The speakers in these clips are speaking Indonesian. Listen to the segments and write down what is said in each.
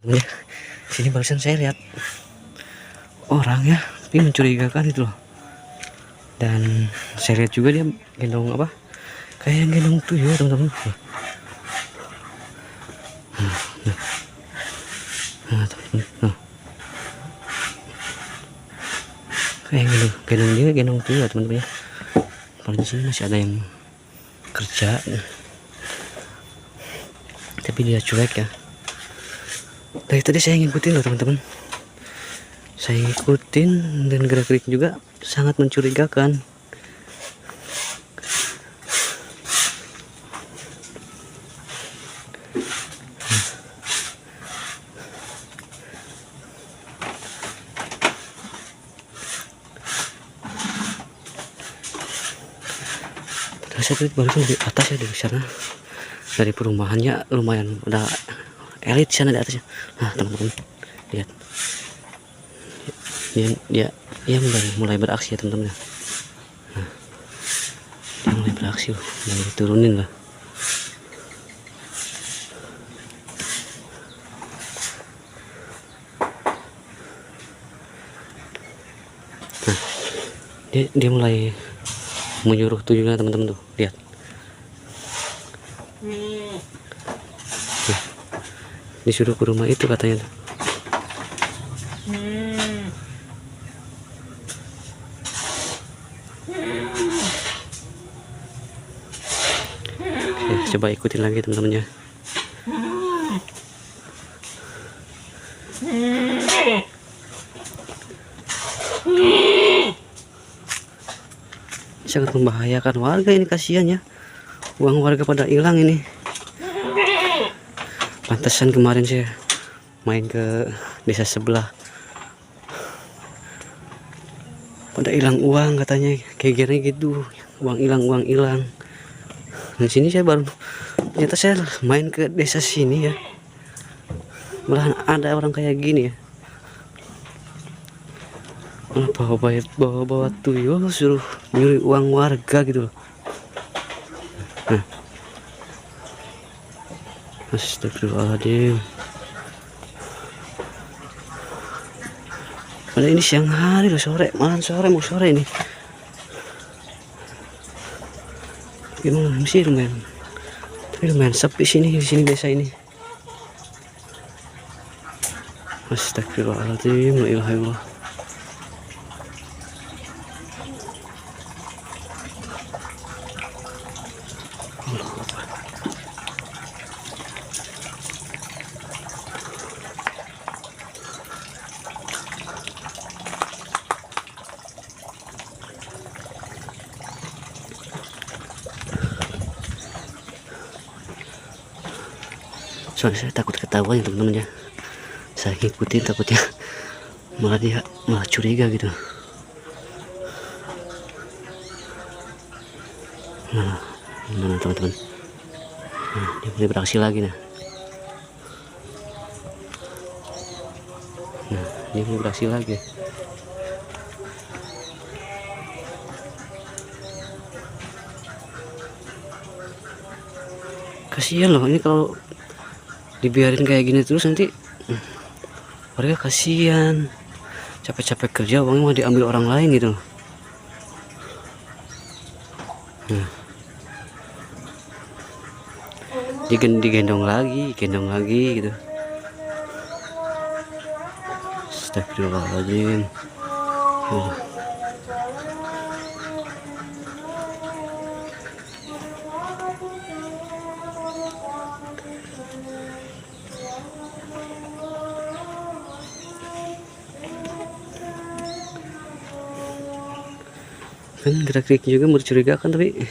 Ya, sini barusan saya lihat orang ya, tapi mencurigakan itu loh. Dan saya lihat juga dia gendong apa? Kayak yang gendong tuyul ya teman-teman. Nah, teman-teman. Nah. Kayak gendong dia gendong tuyul ya teman-teman ya. Padahal di sini masih ada yang kerja. Tapi dia cuek ya. Dari tadi saya ngikutin loh teman-teman. Saya ngikutin dan gerak-gerik juga sangat mencurigakan. Saya tuh barusan di atas ya, di sana dari perumahannya lumayan udah elit sana di atasnya. Nah teman-teman lihat, dia mulai beraksi ya teman-teman. Nah, dia mulai beraksi loh, mulai diturunin lah. Nah, dia mulai menyuruh tuyulnya teman-teman tuh, lihat. Nah, disuruh ke rumah itu katanya tuh. Oke, coba ikutin lagi teman-temannya. Sangat membahayakan warga ini, kasihan ya, uang warga pada hilang ini. Pantesan kemarin saya main ke desa sebelah, pada hilang uang katanya, kayak gini gitu, uang hilang. Di sini saya baru, ternyata saya main ke desa sini ya, malah ada orang kayak gini ya. Bawa tuyul suruh nyuri uang warga gitu loh. Nah. Astagfirullahaladzim. Padahal ini siang hari loh, malam sore mau sore ini. Gimana sih, lumayan sepi di sini desa ini. Astagfirullahaladzim, la ilaha illallah. Soalnya saya takut ketahuan ya teman-teman ya, saya ngikutin takutnya malah curiga gitu. Nah, gimana teman-teman? Nah, dia mulai beraksi lagi nah. Nah, dia mulai beraksi lagi. Kasihan loh ini, kalau dibiarin kayak gini terus nanti warga kasihan, capek-capek kerja uangnya mau diambil orang lain gitu. Nah, digendong lagi gitu. Astagfirullahaladzim. Kan gerak-gerik juga mencurigakan, tapi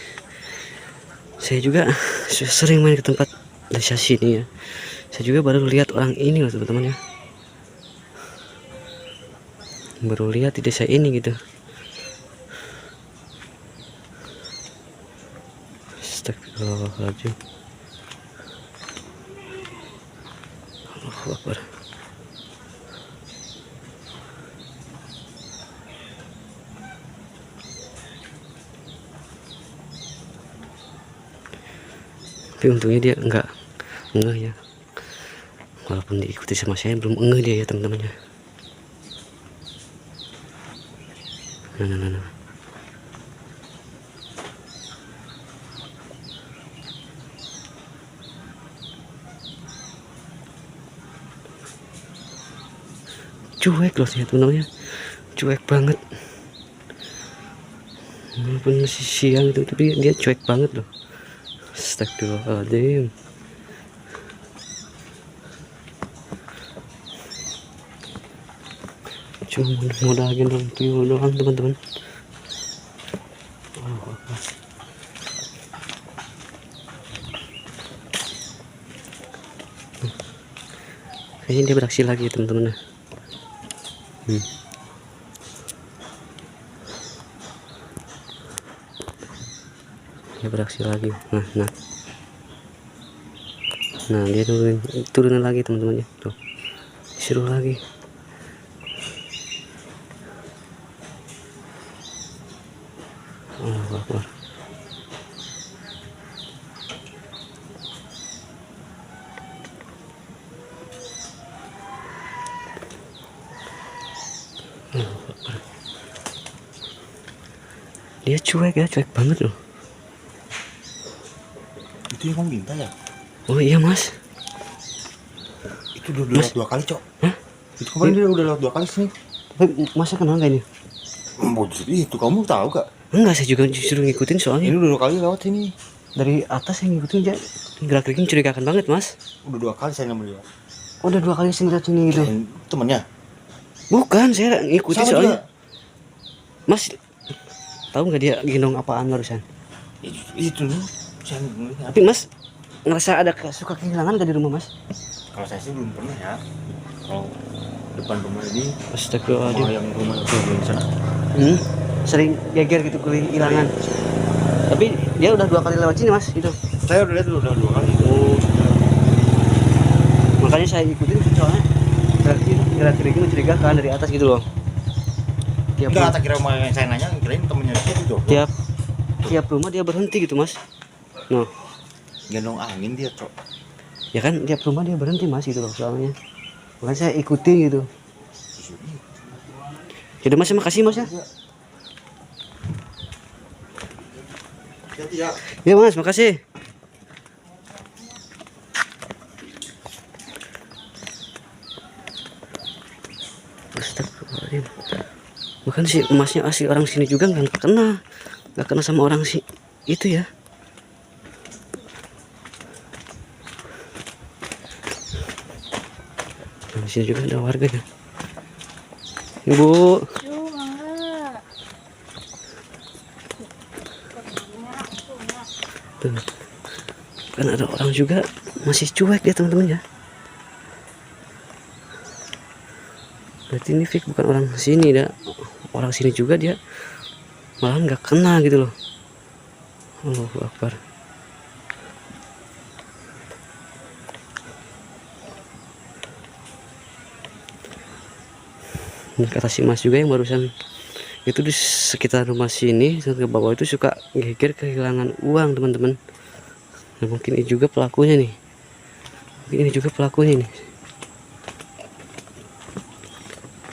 saya juga sering main ke tempat desa sini ya. Saya juga baru lihat orang ini loh teman-teman ya, baru lihat di desa ini gitu. Astagfirullahaladzim. Allahu Akbar. Tapi untungnya dia enggak ya, Walaupun diikuti sama saya belum ngeh dia ya teman-teman ya. Nah. Cuek loh ya teman-teman ya, cuek banget. Walaupun masih siang itu tapi dia cuek banget loh. Astagfirullahaladzim. Cuma modal gendong tuyul doang teman-teman. Kayaknya dia beraksi lagi teman-teman. Dia beraksi lagi. Nah dia turunin lagi teman-teman ya. Tuh disuruh lagi. Allahu Akbar. Dia cuek ya, cuek banget loh. Itu yang kamu minta ya? Oh iya mas. Itu udah lewat 2 kali, Cok. Hah? Itu kemarin dia udah lewat 2 kali sini. Tapi masa kenal gak ini? Bodoh, itu kamu tahu gak? Enggak, saya juga justru ngikutin soalnya. Ini udah 2 kali lewat sini. Dari atas yang ngikutin aja. Gerak-geriknya mencurigakan banget mas. Udah 2 kali saya nemu dia. Oh, udah 2 kali saya ngeliat sini gitu. Temennya? Bukan, saya ngikutin Sama soalnya. juga. Mas, tahu nggak dia gendong apaan barusan? Itu saya ngeliat. Tapi mas ngerasa ada suka kehilangan gak di rumah mas? Kalau saya sih belum pernah ya. Kalau depan rumah ini, rumah Astagfirullahaladzim. yang rumah itu belum sana. Sering geger gitu kehilangan. Tapi dia udah 2 kali lewat sini mas itu. Saya udah lihat udah 2 kali. Oh. Makanya saya ikutin soalnya gerak-geriknya mencurigakan dari atas gitu loh. Enggak, tak kira rumah yang saya nanya, kirain temennya itu. Tiap rumah dia berhenti gitu mas. No. Gendong angin dia, Cok. Ya kan tiap rumah dia berhenti mas gitu loh soalnya. Makanya saya ikutin gitu. Jadi mas, makasih mas ya. Ya mas, makasih. Astagfirullahaladzim. Bukan sih emasnya asli orang sini juga nggak kena sama orang sih itu ya. Di sini juga ada warganya. Ibu. Tuh. Kan ada orang juga masih cuek dia teman-teman ya. Berarti ini fix bukan orang sini dah. Orang sini juga dia malah nggak kena gitu loh. Allahu Akbar. Kata si mas juga yang barusan itu di sekitar rumah sini sampai ke bawah itu suka geger kehilangan uang teman-teman. Nah, mungkin ini juga pelakunya nih.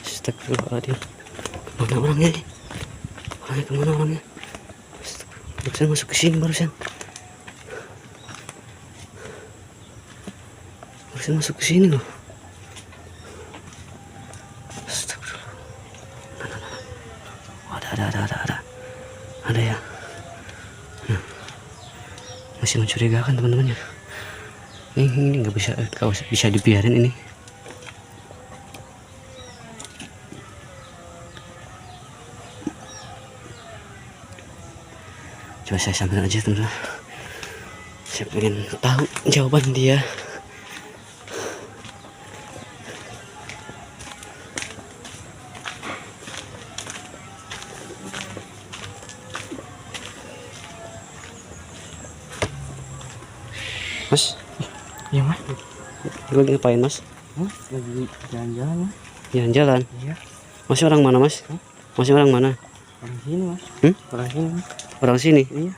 Astagfirullahaladzim. Mana orangnya nih? Kemana orangnya? Barusan masuk ke sini barusan masuk ke sini loh. Ada ya. Masih mencurigakan teman-teman ya. Ini nggak bisa dibiarin ini. Coba saya sambil aja teman-teman. Saya pengen tahu jawaban dia. Mas, Iya, Mas. lu lagi ngapain mas? Lagi jalan-jalan, Mas. Jalan-jalan. Iya. Masih orang mana mas? Masih orang mana? Orang sini, Mas. Orang sini, Mas. Orang sini? Iya.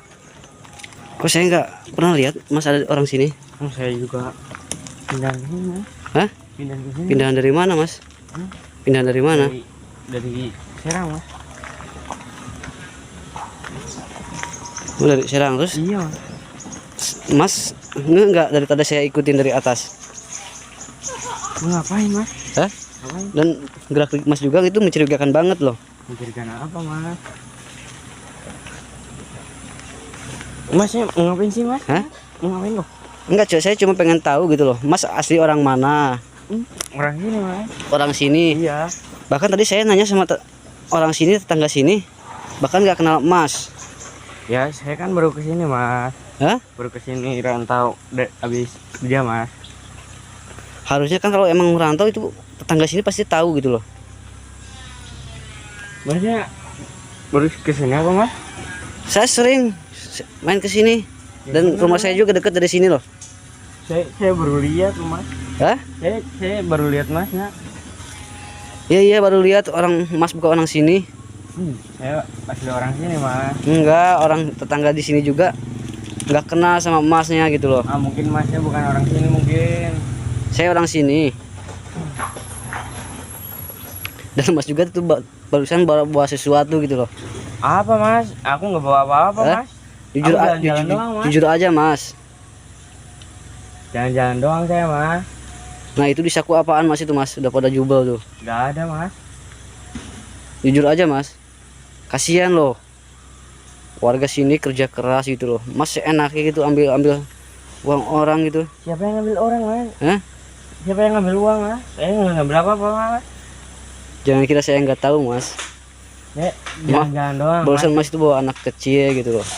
Kok saya nggak pernah lihat mas ada orang sini? Kan saya juga tinggal di sini, Mas. Hah? Pindah ke sini. Pindahan dari mana, Mas? Pindahan dari mana? Dari Serang, Mas. Oh, dari Serang terus? Iya. Mas, enggak dari tadi saya ikutin dari atas. Mau ngapain, Mas? Hah? Ngapain? Dan gerak Mas juga itu mencurigakan banget loh. Mencurigakan apa, Mas? Masnya mau ngapain sih, Mas? Hah? Mau ngapain kok? Enggak, saya cuma pengen tahu gitu loh. Mas asli orang mana? Orang sini, Mas. Orang sini. Iya. Bahkan tadi saya nanya sama orang sini, tetangga sini. Bahkan nggak kenal Mas. Ya, saya kan baru ke sini, Mas. Hah? Baru ke sini rantau habis kerja, Mas. Harusnya kan kalau emang merantau itu tetangga sini pasti tahu gitu loh. Masnya baru ke sini apa, Mas? Saya sering main ke sini dan rumah saya juga dekat dari sini loh. Saya baru lihat, Mas. Hah? Saya baru lihat Masnya. Iya baru lihat orang Mas bukan orang sini. Saya asli orang sini, Mas. Enggak, orang tetangga di sini juga nggak kenal sama Masnya gitu loh. Ah, mungkin Masnya bukan orang sini mungkin. Saya orang sini. Dan Mas juga tuh barusan bawa sesuatu gitu loh. Apa, Mas? Aku nggak bawa apa-apa, Hah? Mas. Jujur, Aku jalan-jalan doang, Mas. jujur aja Mas. Jalan-jalan doang saya, Mas. Nah itu di saku apaan Mas itu Mas? Udah pada jubel tuh. Nggak ada, Mas. Jujur aja Mas. Kasihan loh. Warga sini kerja keras gitu loh. Mas enaknya gitu ambil uang orang gitu. Siapa yang ngambil orang, Mas? Hah? Siapa yang ngambil uang, Mas? Saya nggak ngambil apa-apa, Mas. Jangan kira saya nggak tahu Mas. Jalan-jalan doang, Mas. Barusan Mas itu bawa anak kecil gitu loh.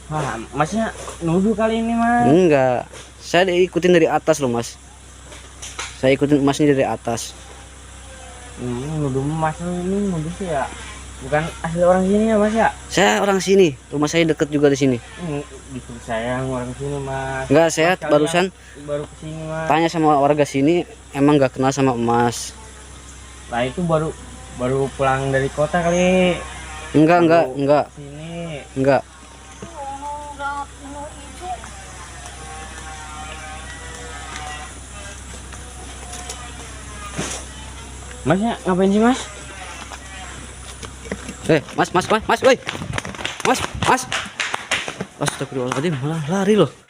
Wah, Masnya nuduh kali ini, Mas. Enggak. Saya diikutin dari atas loh Mas. Saya ikutin Masnya dari atas. Nuduh Mas ini nuduh sih ya. Bukan asli orang sini ya, Mas ya? Saya orang sini. Rumah saya deket juga di sini. Gitu saya orang sini, Mas. Enggak, saya Mas barusan baru kesini, Mas. tanya sama warga sini, emang nggak kenal sama Mas. Lah itu baru pulang dari kota kali. Enggak. Sini. Enggak. Masnya ngapain sih, Mas? Mas, woi. Mas. Astagfirullahaladzim, malah lari loh.